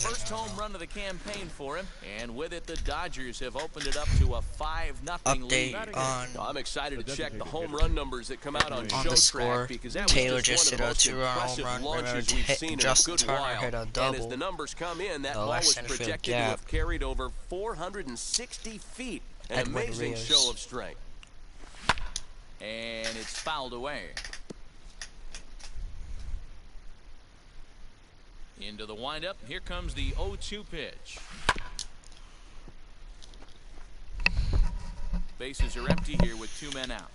First home run of the campaign for him, and with it, the Dodgers have opened it up to a 5-0 lead. Update on I'm excited to check the home run numbers that come out on the score. Showtrack because that was Taylor just just one of hit the a most 2-run home impressive run. launches we've seen in a Justin good Turner while. hit a And as double. the numbers come in, that The ball left was center field projected to gap. have carried over 460 feet. An Edwin amazing Rios. show of strength. And it's fouled away. Into the windup. Here comes the 0-2 pitch. Bases are empty here with 2 men out.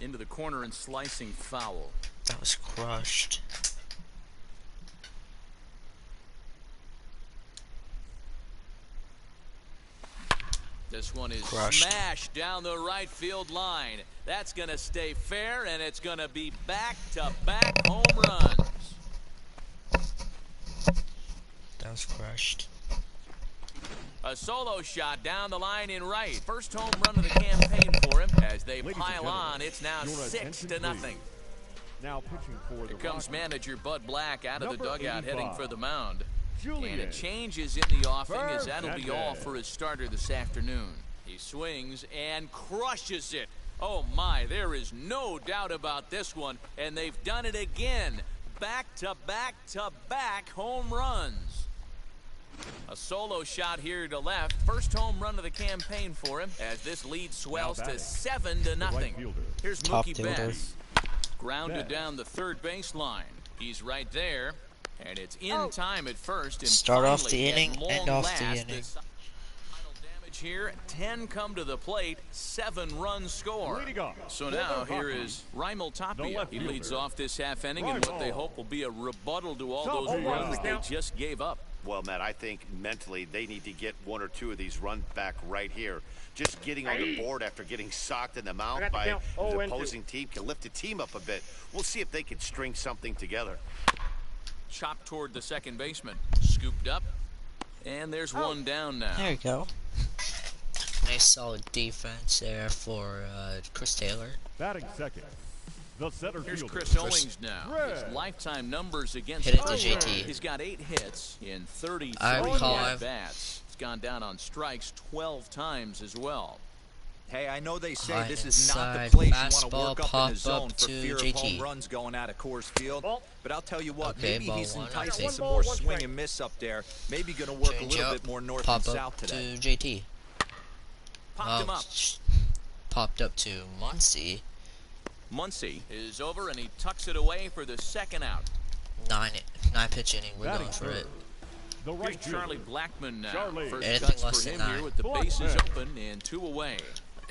Into the corner and slicing foul. That was crushed. This one is Crushed. smashed down the right field line. That's going to stay fair, and it's going to be back-to-back home runs. That was crushed. A solo shot down the line in right. First home run of the campaign for him. As they pile on, it's now 6-0. Now pitching for Here the comes Rockies. manager Bud Black out of the Number dugout 85, heading for the mound. And Julian. a change is in the offing as that'll be all for his starter this afternoon. He swings and crushes it. Oh my, there is no doubt about this one. And they've done it again. Back-to-back-to-back home runs. A solo shot here to left. First home run of the campaign for him as this lead swells to 7-0. right fielder. Here's Top Mookie fielder. Betts. Grounded down the third baseline. He's right there. And it's in time at first. And Start off finally, the inning, at long end off the last, inning. this final damage here. 10 come to the plate. 7 runs score. Leading off, So for now the here Rockies, is Raimel the Tapia. left He leads fielder. off this half inning in what they hope will be a rebuttal to all those Tapia. runs they just gave up. Well, Matt, I think mentally they need to get 1 or 2 of these runs back right here. Just getting on the board after getting socked in the mouth by the opposing team can lift the team up a bit. We'll see if they can string something together. Chopped toward the second baseman. Scooped up. And there's one down now. There you go. Nice solid defense there for Chris Taylor. Batting second, the center Here's fielder. Chris Owings now. His Red. lifetime numbers against Hit it to Oakland. JT. He's got 8 hits in 33 I recall at-bats. He's gone down on strikes 12 times as well. Hey, I know they say High this is not the inside place you want to fastball, work up in pop the zone up for to fear of JT. home runs going out of Coors Field. But I'll tell you what, Okay, maybe ball he's one, enticing okay. some more swing and miss up there. Maybe going to work a Change little up, bit more north pop and up south today. to JT. Popped him up. Popped up to Muncy. Muncy is over, and he tucks it away for the second out. 9 pitch inning. We're Batting going for third, it. the Here's right Charlie fielder. Blackman now. Charlie. First Anything cuts less for than him here 9. with the bases Blackman. open and 2 away.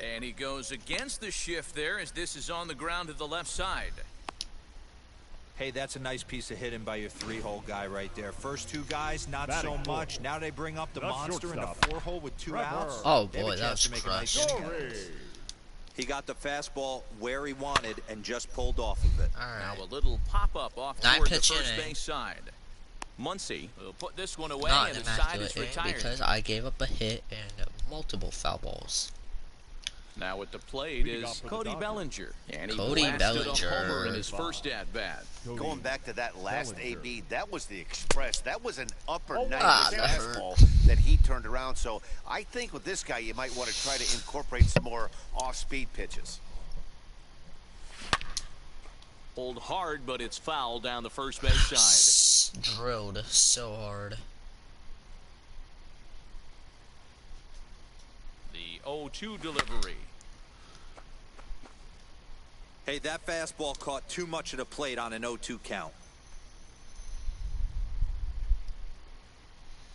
And he goes against the shift there as this is on the ground to the left side. Hey, that's a nice piece of hitting by your 3-hole guy right there. First 2 guys, not Batting so fourth, much. Now they bring up the the monster in the shortstop, 4-hole with 2 Trevor. outs. Oh They have boy, a that chance was to make a nice crushed. inning out of Story. this. He got the fastball where he wanted and just pulled off of it. Now Alright. a little pop-up off 9 toward the pitch first inning. base side. Muncy will put this one away, Not and an the side immaculate is inning retired. because I gave up a hit and multiple foul balls. Now at the plate Leading off is for the Cody Dodgers. Bellinger. And he Cody blasted a homer Bellinger. in his first at-bat. Going back to that last Bellinger. AB, that was the express. That was an upper 90s that hurt. fastball that he turned around. So I think with this guy, you might want to try to incorporate some more off-speed pitches. Pulled hard, but it's foul down the first base side. Drilled so hard. The 0-2 delivery. Hey, that fastball caught too much of the plate on an 0-2 count.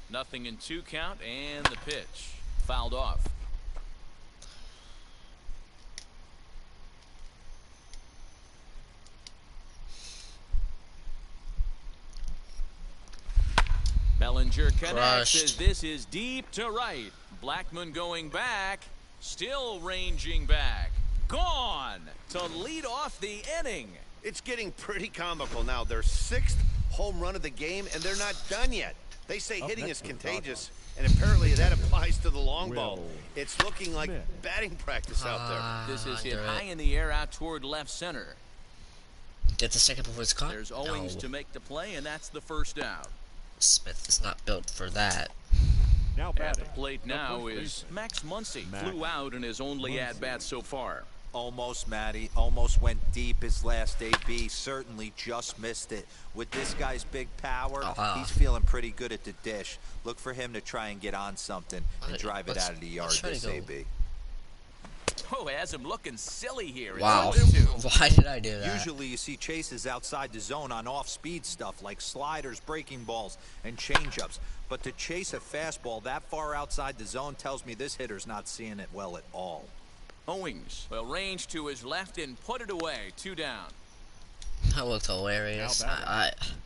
Nothing in 2 count, and the pitch. Fouled off. Bellinger connects Crushed. as this is deep to right. Blackman going back, still ranging back. Gone to lead off the inning. It's getting pretty comical now. Their 6th home run of the game, and they're not done yet. They say Up hitting next is for the contagious, and apparently that applies to the long ball. Will It's looking like Smith. batting practice out there. This is hit Under high it. in the air out toward left center. Get the second before it's caught? There's Owings No. to make the play, and that's the first out. Smith is not built for that. Now At the batting. plate now first is baseman. Max Muncy. Max Flew out in his only Muncy. at-bat so far. Almost, Matty. Almost went deep his last AB. Certainly just missed it. With this guy's big power, he's feeling pretty good at the dish. Look for him to try and get on something and drive it out of the yard this AB. Oh, has him looking silly here. Wow. It's 1-2. Why did I do that? Usually you see chases outside the zone on off-speed stuff like sliders, breaking balls, and changeups. But to chase a fastball that far outside the zone tells me this hitter's not seeing it well at all. Owings will range to his left and put it away. 2 down. That looked hilarious.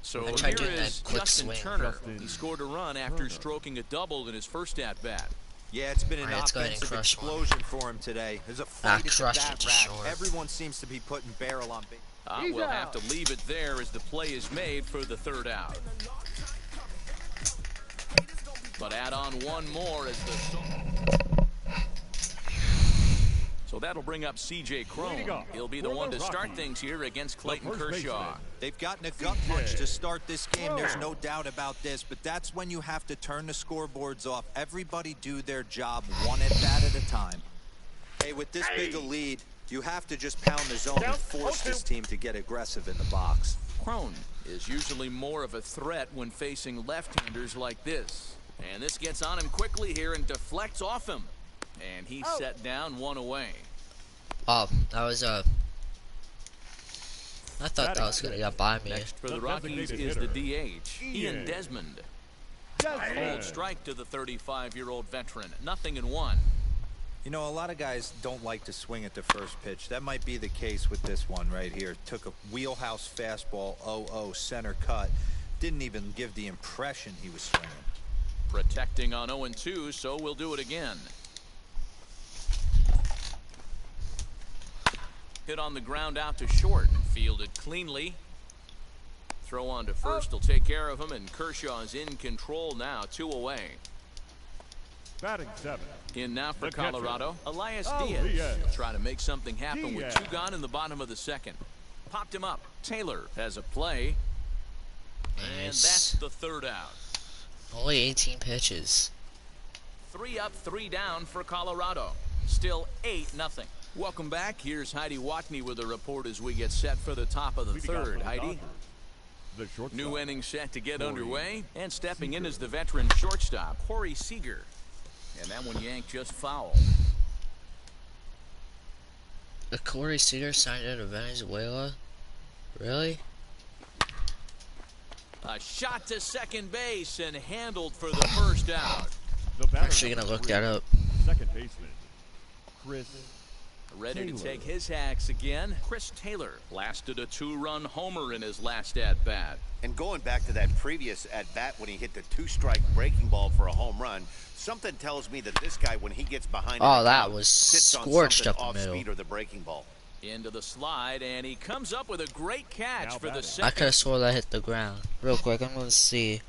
So I tried here doing that is quick Justin swing. Turner. He scored a run after stroking a double in his first at-bat. Yeah, it's been an Alright, let's go ahead and offensive crush one. explosion for him today. There's a fight at the crushed bat it to rack. short. Everyone seems to be putting barrel on base. We'll have to leave it there as the play is made for the 3rd out. But add on one more as the... So that'll bring up C.J. Cron. He'll be the one to start things here against Clayton Kershaw. They've gotten a gut punch to start this game. There's no doubt about this, but that's when you have to turn the scoreboards off. Everybody do their job one at bat at a time. Hey, with this big a lead, you have to just pound the zone and force this team to get aggressive in the box. Cron is usually more of a threat when facing left-handers like this. And this gets on him quickly here and deflects off him. And he's set down, 1 away. Oh, that was I thought that was gonna get by me. Next for the Rockies is the DH, Ian Desmond. Old strike to the 35-year-old veteran. 0-1. You know, a lot of guys don't like to swing at the first pitch. That might be the case with this one right here. Took a wheelhouse fastball, 0-0 center cut. Didn't even give the impression he was swinging. Protecting on 0-2, so we'll do it again. Hit on the ground out to short. Fielded cleanly. Throw on to first will take care of him, and Kershaw is in control now. 2 away. Batting 7. In now for The catcher, Colorado, Elias Diaz. Diaz. He'll try to make something happen with 2 gone in the bottom of the 2nd. Popped him up. Taylor has a play. And that's the 3rd out. Only 18 pitches. 3 up, 3 down for Colorado. Still 8-0. Welcome back. Here's Heidi Watney with a report as we get set for the top of the 3rd. Heidi. New inning set to get underway, and stepping in is the veteran shortstop, Corey Seager. And that one yanked just foul. The Corey Seager signed out of Venezuela? Really? A shot to second base and handled for the 1st out. I'm actually gonna look that up. Second baseman, Chris Ready Taylor. to take his hacks again. Chris Taylor lasted a 2-run homer in his last at-bat. And going back to that previous at-bat when he hit the 2-strike breaking ball for a home run, something tells me that this guy, when he gets behind that was scorched up the off middle. speed or the breaking ball. Into the slide, and he comes up with a great catch for the I 2nd. could have swore that hit the ground. Real quick, I'm gonna see.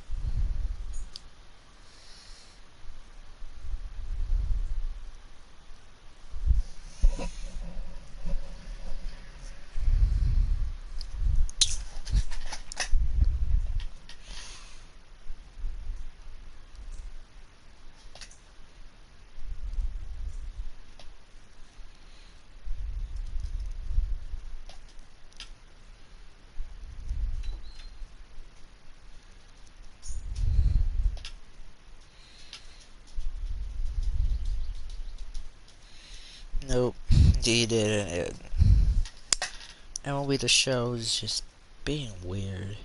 Nope, he didn't. MLB The Show is just being weird.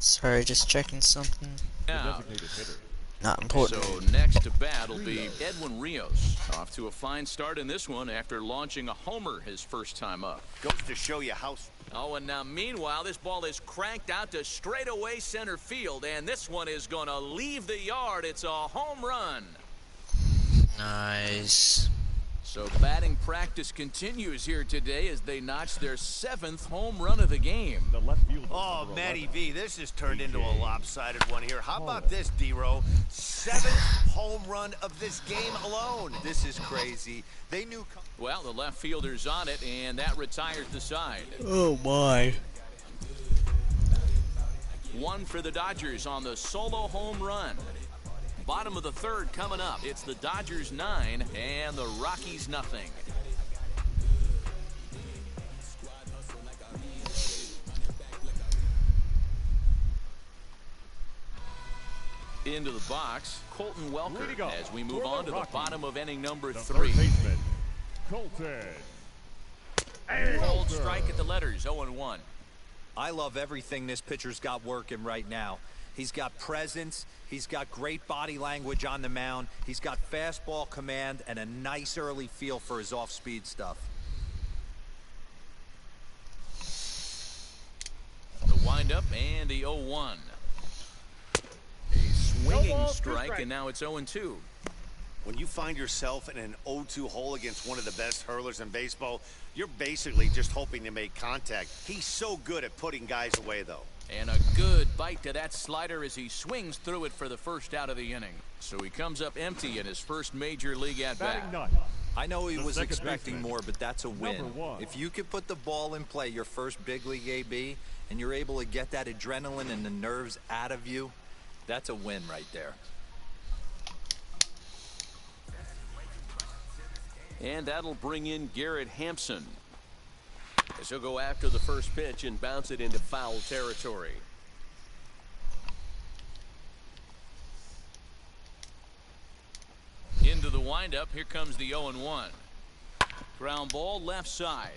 Sorry, just checking something. Now, Designated hitter. Not important. so next to bat will be Edwin Rios. Off to a fine start in this one after launching a homer his first time up. Goes to show you how. Oh, and now meanwhile, this ball is cranked out to straightaway center field, and this one is going to leave the yard. It's a home run. Nice. So batting practice continues here today as they notch their 7th home run of the game. The left fielder. Oh, number Matty 11. V, this has turned into a lopsided one here. How about this, D-Row? 7th home run of this game alone. This is crazy. They knew. Well, the left fielder's on it, and that retires the side. Oh my. One for the Dodgers on the solo home run. Bottom of the 3rd coming up. It's the Dodgers 9 and the Rockies nothing. Into the box, Colton Way to Welker go. as we move For on the to the Rockies, bottom of inning number The 3. third baseman, Colton. Cold Welker. strike at the letters, 0-1. I love everything this pitcher's got working right now. He's got presence. He's got great body language on the mound. He's got fastball command and a nice early feel for his off-speed stuff. The windup and the 0-1. A swinging strike, and now it's 0-2. When you find yourself in an 0-2 hole against one of the best hurlers in baseball, you're basically just hoping to make contact. He's so good at putting guys away, though. And a good bite to that slider as he swings through it for the first out of the inning. So he comes up empty in his first major league at-bat. Batting ninth. I know he The was second expecting baseman, more, but that's a win. number 1. If you could put the ball in play your first big league AB and you're able to get that adrenaline and the nerves out of you, that's a win right there. And that'll bring in Garrett Hampson, as he'll go after the first pitch and bounce it into foul territory. Into the windup, here comes the 0-1. Ground ball left side.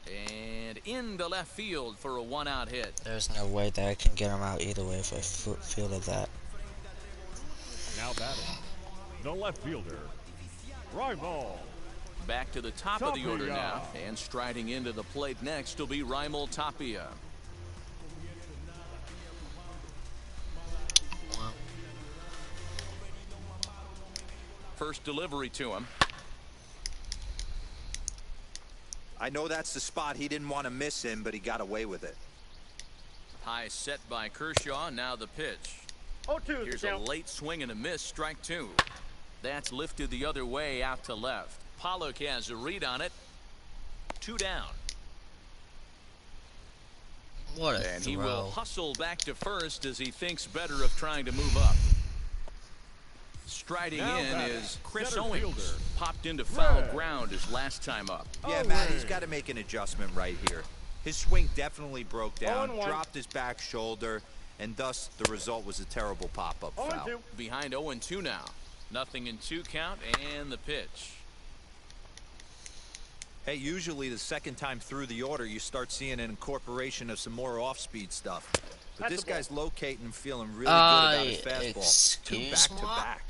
And into left field for a 1-out hit. There's no way that I can get him out either way if I fielded that. Now batting. The left fielder, Rival. Back to the top of the order Tapia. now. And striding into the plate next will be Raimel Tapia. First delivery to him. I know that's the spot he didn't want to miss in, but he got away with it. High set by Kershaw. Now the pitch. 0-2 Here's a late swing and a miss. Strike 2. That's lifted the other way out to left. Pollock has a read on it. 2 down. What a And throw. he will hustle back to first as he thinks better of trying to move up. Striding Now in batting, is Chris center Owings. fielder, Popped into foul Red. ground his last time up. Yeah, Matt, he's got to make an adjustment right here. His swing definitely broke down, 0-1. dropped his back shoulder, and thus the result was a terrible pop-up foul. 0-2. Behind 0-2 now. Nothing in 2 count and the pitch. Hey, usually the second time through the order, you start seeing an incorporation of some more off-speed stuff. But That's this the ball. guy's locating and feeling really good about his fastball. 2 excuse back-to-back.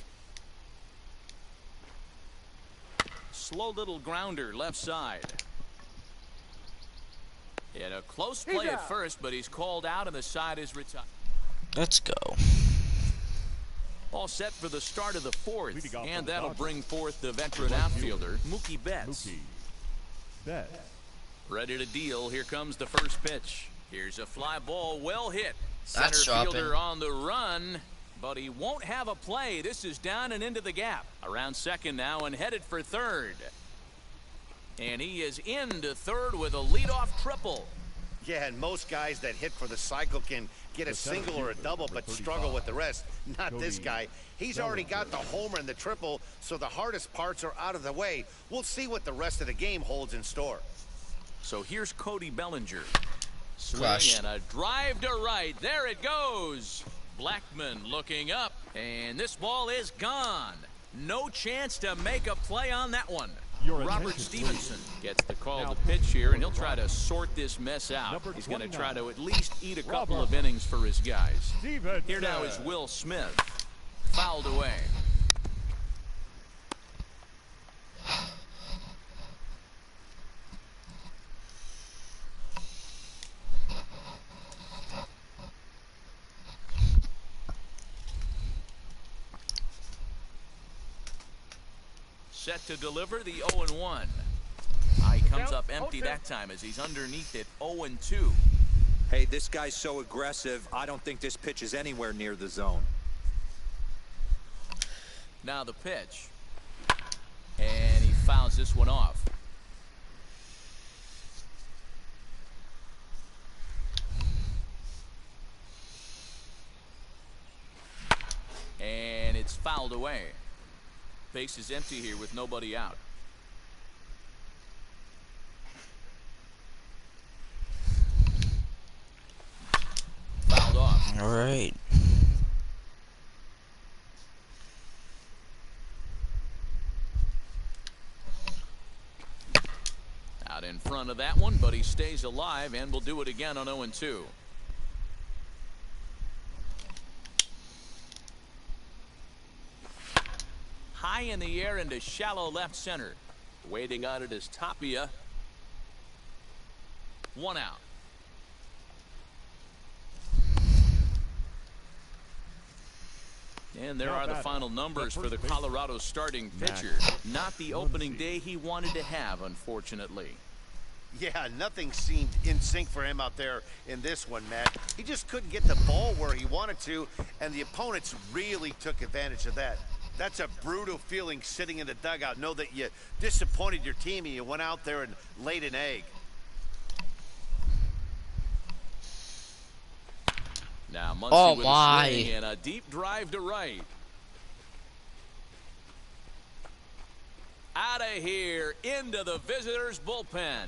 Slow little grounder left side. And a close play at out. first, but he's called out and the side is retired. Let's go. All set for the start of the 4th, Leading off and for the that'll Dodgers. bring forth the veteran Right outfielder, Mookie Betts. Mookie Betts. Ready to deal. Here comes the first pitch. Here's a fly ball, well hit. That's Center fielder dropping. on the run, but he won't have a play. This is down and into the gap. Around second now and headed for third. And he is into third with a leadoff triple. Yeah, and most guys that hit for the cycle can get a The center single or a fielder, double, number but struggle 35, with the rest. Not this Cody guy. He's already got the homer and the triple, so the hardest parts are out of the way. We'll see what the rest of the game holds in store. So here's Cody Bellinger. Swing Crushed. and a drive to right. There it goes. Blackman looking up, and this ball is gone. No chance to make a play on that one. Your Robert attention, Stevenson please. gets the call Now, to pitch here, and he'll number try to 5. sort this mess out. Number He's going to 29. try to at least eat a couple Robert of innings for his guys. Stevenson. Here now is Will Smith. Fouled away. Set to deliver the 0-1. He comes up empty that time as he's underneath it 0-2. Hey, this guy's so aggressive, I don't think this pitch is anywhere near the zone. Now the pitch. And he fouls this one off. And it's fouled away. Base is empty here with nobody out. Fouled off. All right. Out in front of that one, but he stays alive and will do it again on 0-2. High in the air into shallow left center. Waiting on it is Tapia. 1 out. And there are the final numbers for the Colorado starting pitcher. Not the opening day he wanted to have, unfortunately. Yeah, nothing seemed in sync for him out there in this one, Matt. He just couldn't get the ball where he wanted to, and the opponents really took advantage of that. That's a brutal feeling sitting in the dugout. Know that you disappointed your team and you went out there and laid an egg. Now Muncy with my. a swing and a deep drive to right. Out of here into the visitors' bullpen.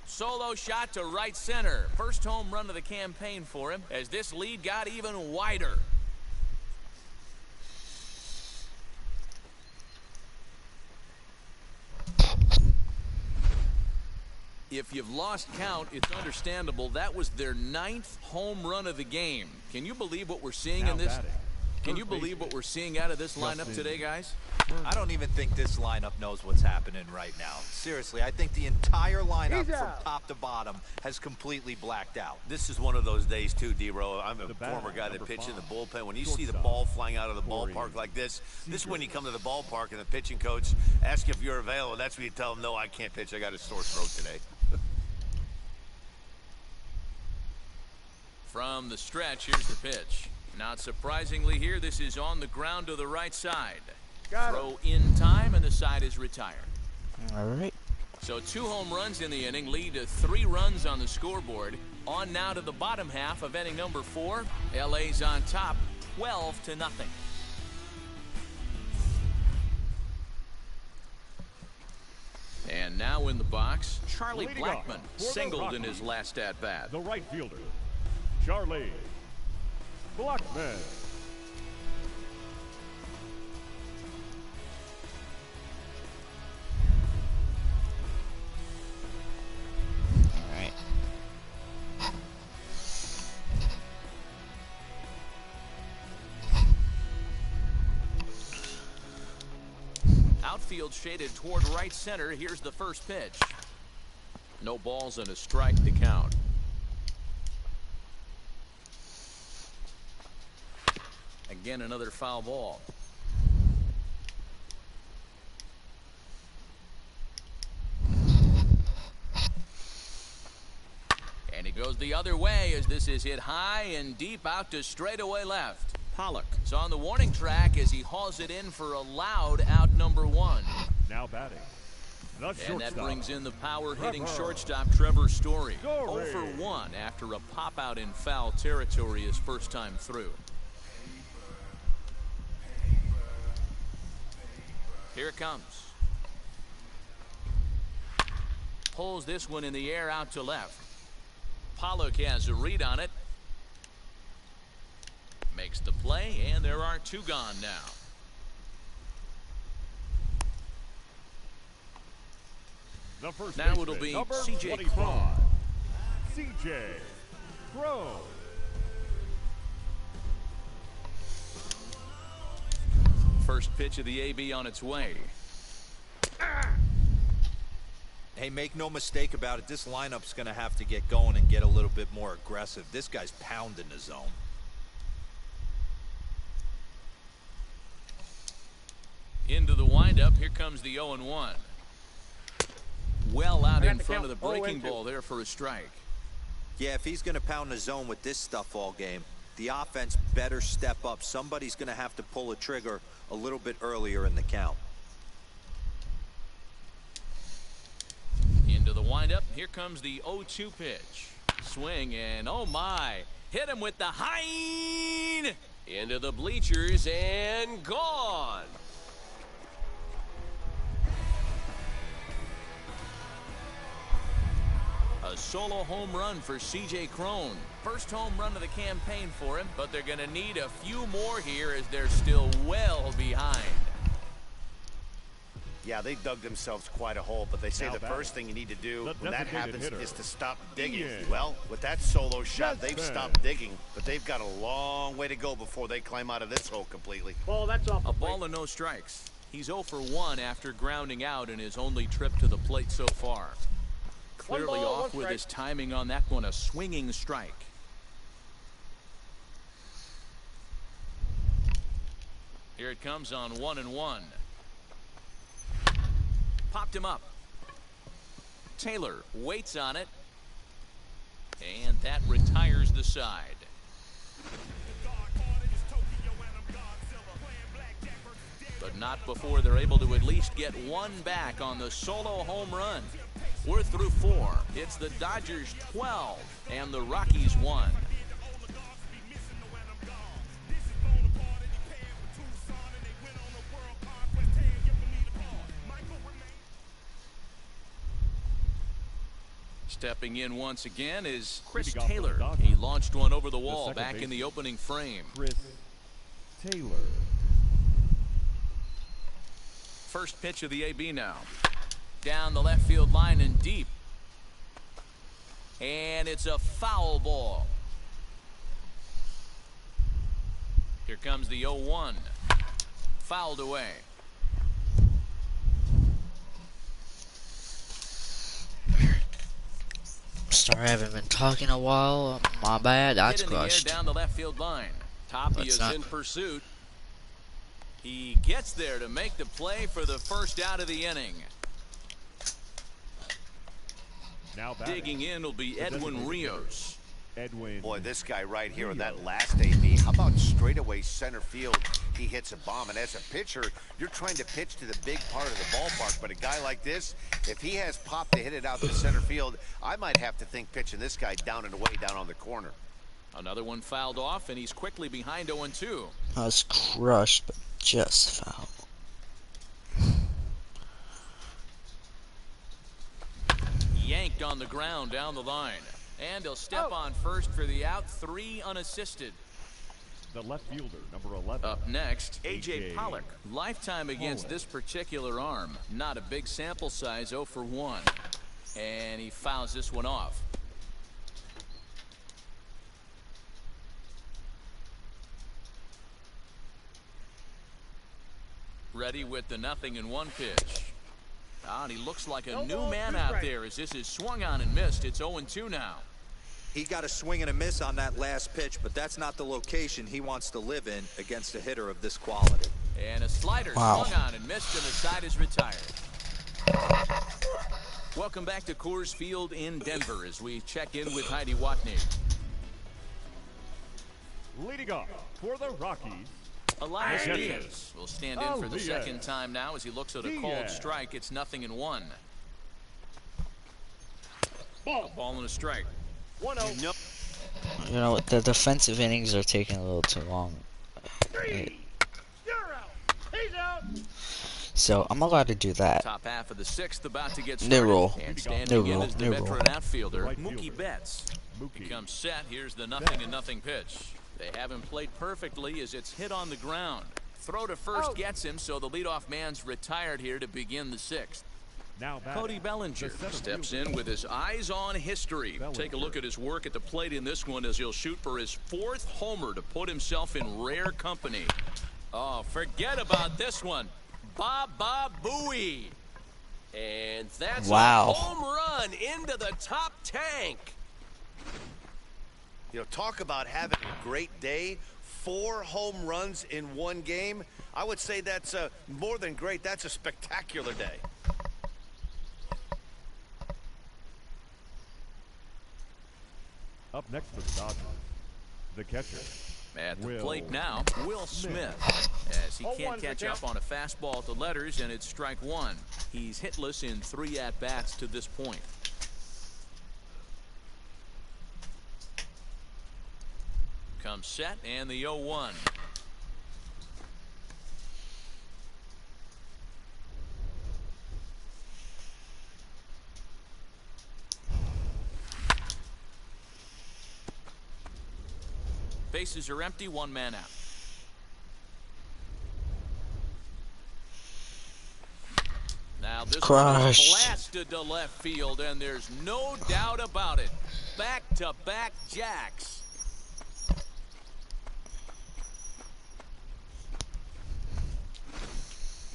Solo shot to right center. First home run of the campaign for him as this lead got even wider. If you've lost count, it's understandable. That was their 9th home run of the game. Can you believe what we're seeing Now in this? batting. Can you believe what we're seeing out of this lineup today, guys? I don't even think this lineup knows what's happening right now. Seriously, I think the entire lineup from top to bottom has completely blacked out. This is one of those days, too, D-Row. I'm a The batter, former guy that number pitched in the 5. bullpen. When you see the Shortstop. ball flying out of the Corey. ballpark like this is when you come to the ballpark and the pitching coach asks if you're available. That's when you tell him, no, I can't pitch. I got a sore throat today. From the stretch, here's the pitch. Not surprisingly here, this is on the ground to the right side. Throw in time, and the side is retired. All right. So 2 home runs in the inning lead to 3 runs on the scoreboard. On now to the bottom half of inning number 4. LA's on top, 12-0. And now in the box, Charlie Leading off Blackmon for the singled in Rockies. his last at-bat. The right fielder, Charlie Blackmon. All right. Outfield shaded toward right center. Here's the first pitch. No balls and a strike to count. Again, another foul ball. And he goes the other way as this is hit high and deep out to straightaway left. Pollock is on the warning track as he hauls it in for a loud out number 1. Now batting. The And shortstop. that brings in the power-hitting Trevor. shortstop Trevor Story. Story. 0 for 1 after a pop-out in foul territory his first time through. Here it comes. Pulls this one in the air out to left. Pollock has a read on it. Makes the play. play, and there are 2 gone now. The first Now baseman, it'll be number C.J. 25, Cron. C.J. Cron. First pitch of the AB on its way. Hey, make no mistake about it, this lineup's going to have to get going and get a little bit more aggressive. This guy's pounding the zone. Into the windup. Here comes the 0-1. Well out in front of the breaking ball there for a strike. Yeah, if he's going to pound the zone with this stuff all game, the offense better step up. Somebody's going to have to pull a trigger a little bit earlier in the count. Into the windup. Here comes the 0-2 pitch. Swing and oh my. Hit him with the hind. Into the bleachers and gone. A solo home run for C.J. Cron. First home run of the campaign for him, but they're going to need a few more here as they're still well behind. Yeah, they dug themselves quite a hole, but they say Now the batting. first thing you need to do The when that designated happens hitter. is to stop digging. Ian. Well, with that solo shot, they've Jasper. stopped digging, but they've got a long way to go before they climb out of this hole completely. Ball, that's off. A ball and no strikes. He's 0 for 1 after grounding out in his only trip to the plate so far. Clearly ball, off one with his strike. timing on that one, a swinging strike. Here it comes on 1-1. Popped him up. Taylor waits on it. And that retires the side. But not before they're able to at least get one back on the solo home run. We're through 4. It's the Dodgers 12 and the Rockies 1. Stepping in once again is Chris Leading off for the Taylor. Dodgers. He launched one over the wall second back in the baseman. opening frame. Chris Taylor. First pitch of the AB now. Down the left field line and deep. And it's a foul ball. Here comes the 0-1. Fouled away. Sorry, I haven't been talking a while. My bad. That's Hit in the air crushed. down the left field line. Toppy That's is not- in pursuit. He gets there to make the play for the first out of the inning. Now batting. Digging in will be Edwin Rios. Edwin. Boy, this guy right here in that last AB, how about straightaway center field? He hits a bomb, and as a pitcher, you're trying to pitch to the big part of the ballpark, but a guy like this, if he has pop to hit it out to center field, I might have to think pitching this guy down and away down on the corner. Another one fouled off, and he's quickly behind 0-2. I was crushed, but just foul. Yanked on the ground down the line. And he'll step on first for the out, 3 unassisted. The left fielder, number 11. Up next, A.J. A.J. Pollock. Lifetime against Pollock. this particular arm. Not a big sample size, 0 for 1. And he fouls this one off. Ready with the 0-1 pitch. And he looks like a new man out there as this is swung on and missed. It's 0-2 now. He got a swing and a miss on that last pitch, but that's not the location he wants to live in against a hitter of this quality. And a slider Wow. swung on and missed, and the side is retired. Welcome back to Coors Field in Denver as we check in with Heidi Watney. Leading off for the Rockies. Elias Diaz. Diaz will stand in for the Diaz. second time now as he looks at a called Diaz. strike. It's 0-1. A ball and a strike. 1-0. No. You know what? The defensive innings are taking a little too long. You're out. He's out. So I'm allowed to do that. Top half of the 6th about to get New started. rule. And standing New in rule. is the New veteran rule. outfielder, Right Mookie fielder. Betts. Mookie. Becomes set. Here's the 0-0 pitch. They haven't played perfectly as it's hit on the ground. Throw to first gets him, so the leadoff man's retired here to begin the sixth. Now back. Cody Bellinger The center steps fielder. in with his eyes on history. Take a look at his work at the plate in this one as he'll shoot for his 4th homer to put himself in rare company. Oh, forget about this one. Baba Booey. And that's Wow. a home run into the top tank. You know, talk about having a great day. 4 home runs in one game. I would say that's more than great. That's a spectacular day. Up next for the Dodgers, the catcher. At the Will plate now, Will Smith, as he can't catch up on a fastball at the letters, and it's strike 1. He's hitless in 3 at-bats to this point. Comes set, and the 0-1. Bases are empty, 1 man out. Now this one is Crushed. blasted to left field, and there's no doubt about it. Back-to-back jacks.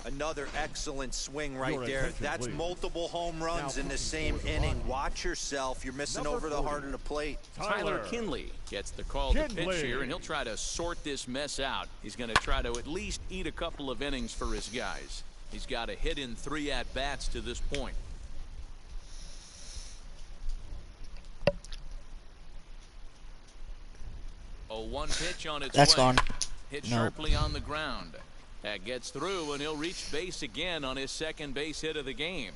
Another excellent swing right Your there. attention, That's please. multiple home runs Now in the looking same for the inning. Rockies. Watch yourself. You're missing Number over the 40. heart of the plate. Tyler Kinley gets the call to pitch here, and he'll try to sort this mess out. He's going to try to at least eat a couple of innings for his guys. He's got a hit in 3 at-bats to this point. A 1 pitch on its That's way. gone. Hit No. sharply on the ground. That gets through, and he'll reach base again on his 2nd base hit of the game.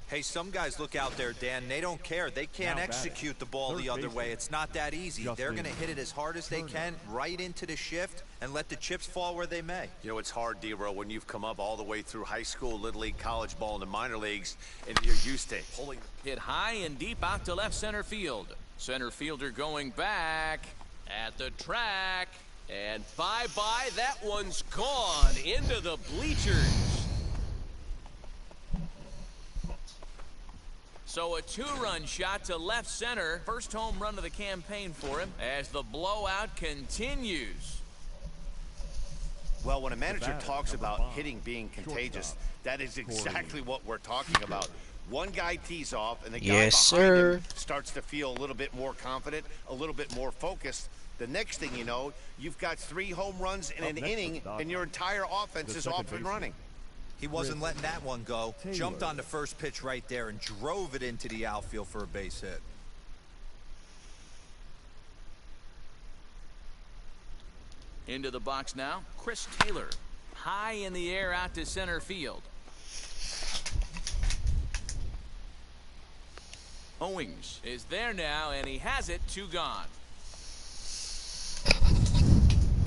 Hey, some guys look out there, Dan. They don't care. They can't Now execute the ball third the other baseman, way. It's not that easy. They're Justin going to hit it as hard as they can, right into the shift, and let the chips fall where they may. You know, it's hard, D-Row, when you've come up all the way through high school, Little League, college ball, and the minor leagues, and you're used to pulling. Hit high and deep out to left center field. Center fielder going back at the track. And bye-bye, that one's gone into the bleachers. So a 2-run shot to left center. First home run of the campaign for him as the blowout continues. Well, when a manager batter, talks number about 5, hitting being contagious, shortstop, that is exactly what we're talking about. One guy tees off, and the guy Yes, behind sir. him starts to feel a little bit more confident, a little bit more focused. The next thing you know, you've got 3 home runs in Up an next for inning, the Dodgers, and your entire offense the is second off and baseman. running. He wasn't letting that one go. Taylor. Jumped on the first pitch right there and drove it into the outfield for a base hit. Into the box now, Chris Taylor. High in the air out to center field. Owings is there now, and he has it, 2 gone.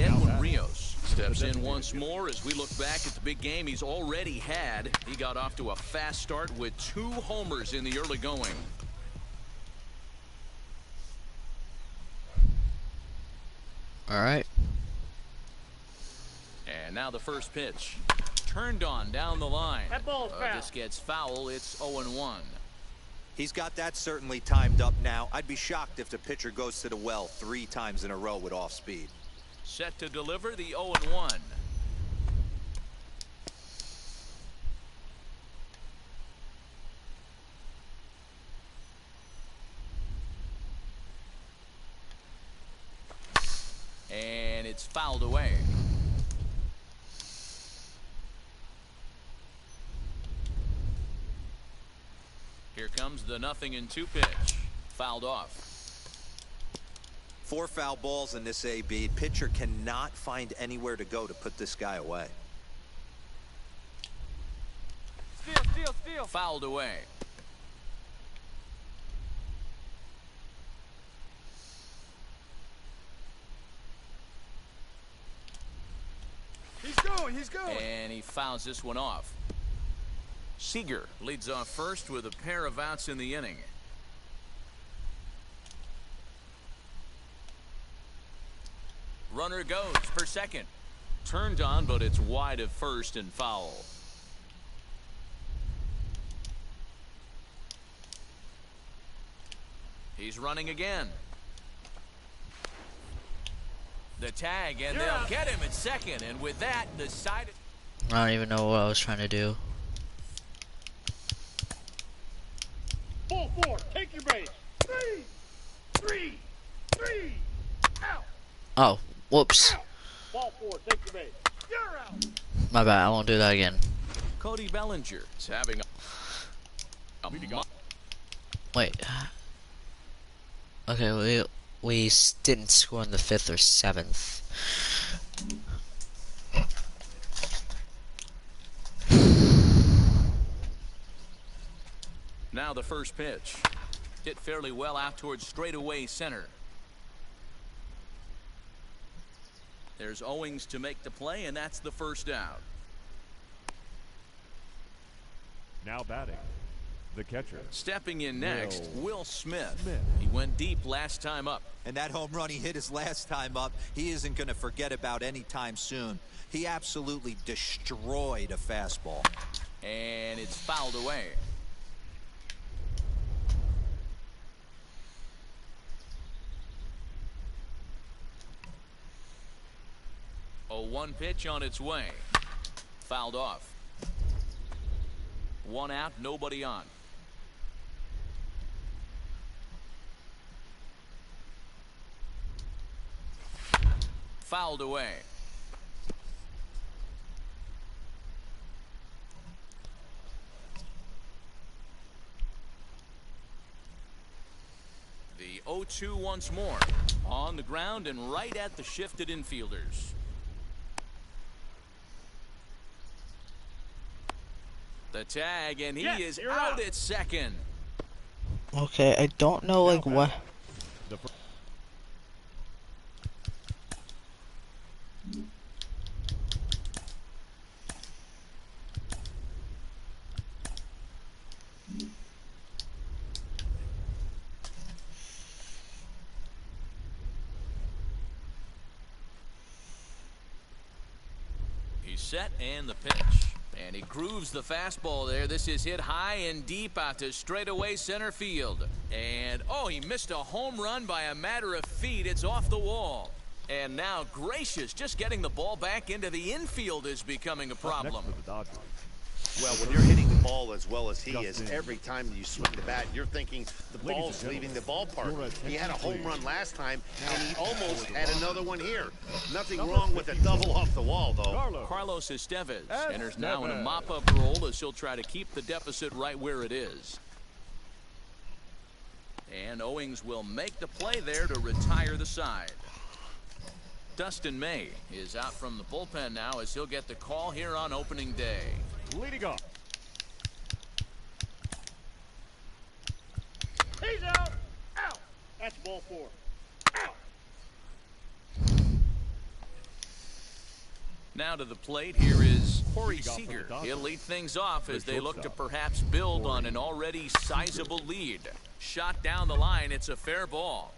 Edwin Rios steps in once more as we look back at the big game he's already had. He got off to a fast start with 2 homers in the early going. All right. And now the first pitch. Turned on down the line. That ball's foul. This gets foul. It's 0-1. He's got that certainly timed up now. I'd be shocked if the pitcher goes to the well 3 times in a row with off speed. Set to deliver the 0-1. And it's fouled away. Here comes the 0-2 pitch. Fouled off. 4 foul balls in this AB. Pitcher cannot find anywhere to go to put this guy away. Steal. Fouled away. He's going. And he fouls this one off. Seager leads off first with a pair of outs in the inning. Runner goes for second. Turned on, but it's wide of first and foul. He's running again. The tag, and they'll get him at second. And with that, decided. I don't even know what I was trying to do. Ball 4, take your base. 3, out. Oh, whoops. Out. Ball 4, take your base. You're out. My bad, I won't do that again. Cody Bellinger is having a Wait. Okay, we didn't score in the 5th or 7th. Now the first pitch. Hit fairly well out towards straightaway center. There's Owings to make the play, and that's the first out. Now batting, the catcher. Stepping in next, Will Smith. He went deep last time up. And that home run he hit his last time up, he isn't going to forget about anytime soon. He absolutely destroyed a fastball. And it's fouled away. A 1 pitch on its way. Fouled off. 1 out, nobody on. Fouled away. The 0-2 once more. On the ground and right at the shifted infielders. The tag, and he is out at second. Okay, I don't know like what. He's set and the pitch. And he grooves the fastball there. This is hit high and deep out to straightaway center field. And, oh, he missed a home run by a matter of feet. It's off the wall. And now, gracious, just getting the ball back into the infield is becoming a problem. Well, when you're hitting the ball as well as he is, every time you swing the bat, you're thinking the ball's leaving the ballpark. He had a home run last time, and he almost had another one here. Nothing wrong with a double off the wall, though. Carlos Estevez enters now in a mop-up role as he'll try to keep the deficit right where it is. And Owings will make the play there to retire the side. Dustin May is out from the bullpen now as he'll get the call here on opening day. Leading off. He's out. Out. That's ball 4. Out. Now to the plate, here is Corey Seager. He'll lead things off as they look to perhaps build on an already sizable lead. Shot down the line, it's a fair ball.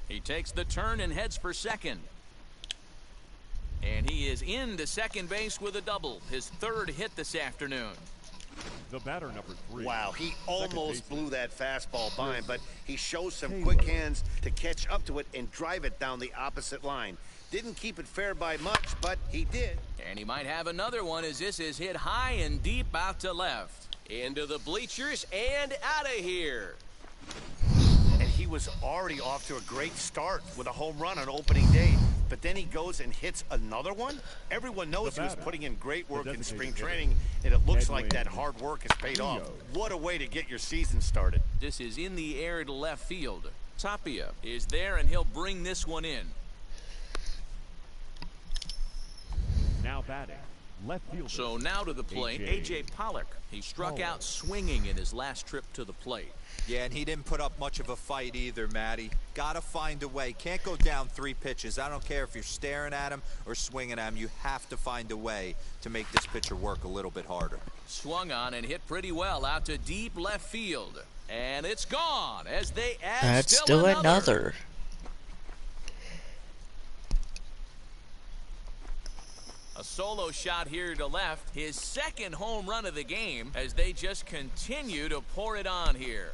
He takes the turn and heads for second. And he is into second base with a double, his 3rd hit this afternoon. The batter, number 3. Wow, he almost blew that fastball by him, but he shows some quick hands to catch up to it and drive it down the opposite line. Didn't keep it fair by much, but he did. And he might have another one as this is hit high and deep out to left. Into the bleachers and out of here. And he was already off to a great start with a home run on opening day. But then he goes and hits another one. Everyone knows he was putting in great work in spring training, and it looks like that hard work has paid off. What a way to get your season started. This is in the air to left field. Tapia is there, and he'll bring this one in. Now batting, left field. So now to the plate, A.J. Pollock. He struck out swinging in his last trip to the plate. Yeah, and he didn't put up much of a fight either, Matty. Gotta find a way. Can't go down 3 pitches. I don't care if you're staring at him or swinging at him. You have to find a way to make this pitcher work a little bit harder. Swung on and hit pretty well out to deep left field. And it's gone as they add That's still another. A solo shot here to left. His second home run of the game as they just continue to pour it on here.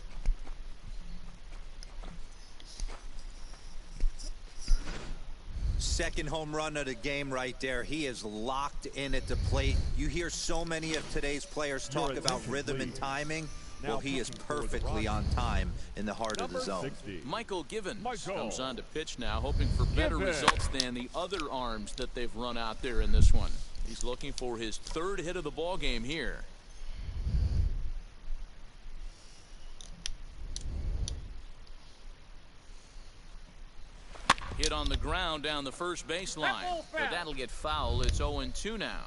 Second home run of the game right there. He is locked in at the plate. You hear so many of today's players talk about rhythm and timing. Well, he is perfectly on time in the heart of the zone. Michael Givens comes on to pitch now, hoping for better results than the other arms that they've run out there in this one. He's looking for his third hit of the ball game here. Hit on the ground down the first baseline, but that'll get foul. It's 0-2 now.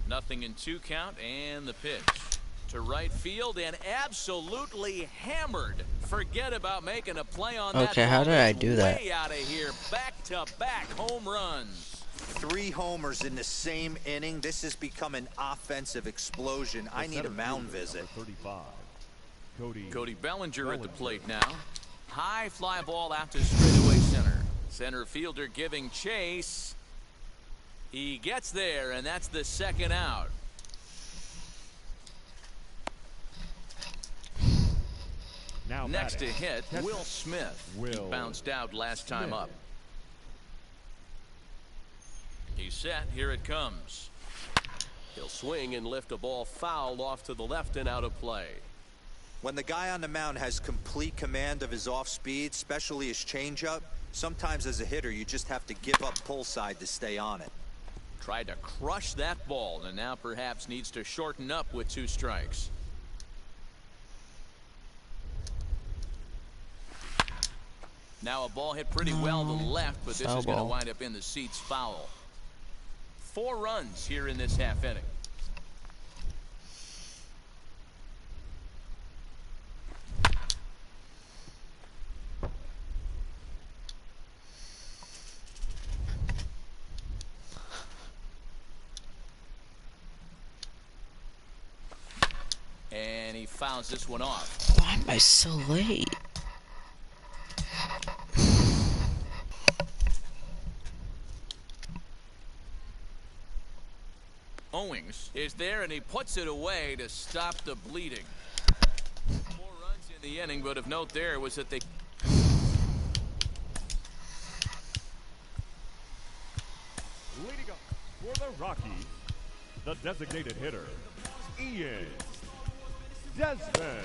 Nothing in 2 count, and the pitch to right field and absolutely hammered. Forget about making a play on that. Okay, how did I do that? Way out of here, back-to-back home runs. 3 homers in the same inning. This has become an offensive explosion. I need a mound visit. 35. Cody Bellinger at the plate now. High fly ball out to straightaway center. Center fielder giving chase. He gets there, and that's the second out. Now next to hit, Will Smith. He bounced out last time up. He's set. Here it comes. He'll swing and lift a ball foul off to the left and out of play. When the guy on the mound has complete command of his off speed, especially his changeup, sometimes as a hitter you just have to give up pull side to stay on it. Tried to crush that ball and now perhaps needs to shorten up with 2 strikes. Now a ball hit pretty well to the left, but this is going to wind up in the seats foul. 4 runs here in this half inning. And he fouls this one off. Why am I so late? Owings is there, and he puts it away to stop the bleeding. 4 runs in the inning, but of note there was that they... Leading up for the Rockies, the designated hitter, Ian Desmond.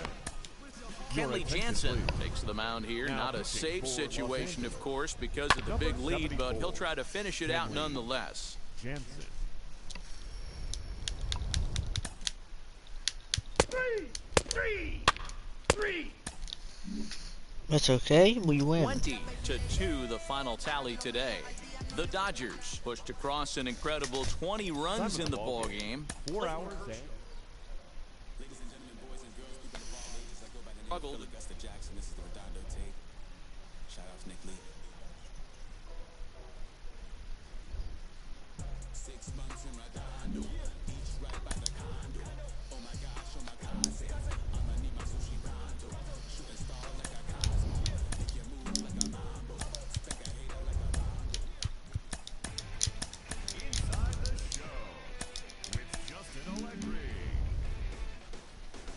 Kenley Jansen takes the mound here. Not a safe situation, of course, because of the big lead, but he'll try to finish it out nonetheless. Jansen. Three. That's okay. We win. 20-2 the final tally today. The Dodgers pushed across an incredible 20 runs in the ball game. 4 hours and... Struggled.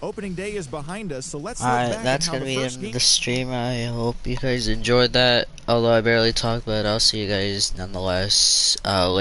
Opening day is behind us, so let's look Alright, back that's at how gonna the be first in game the stream. I hope you guys enjoyed that. Although I barely talked, but I'll see you guys nonetheless later.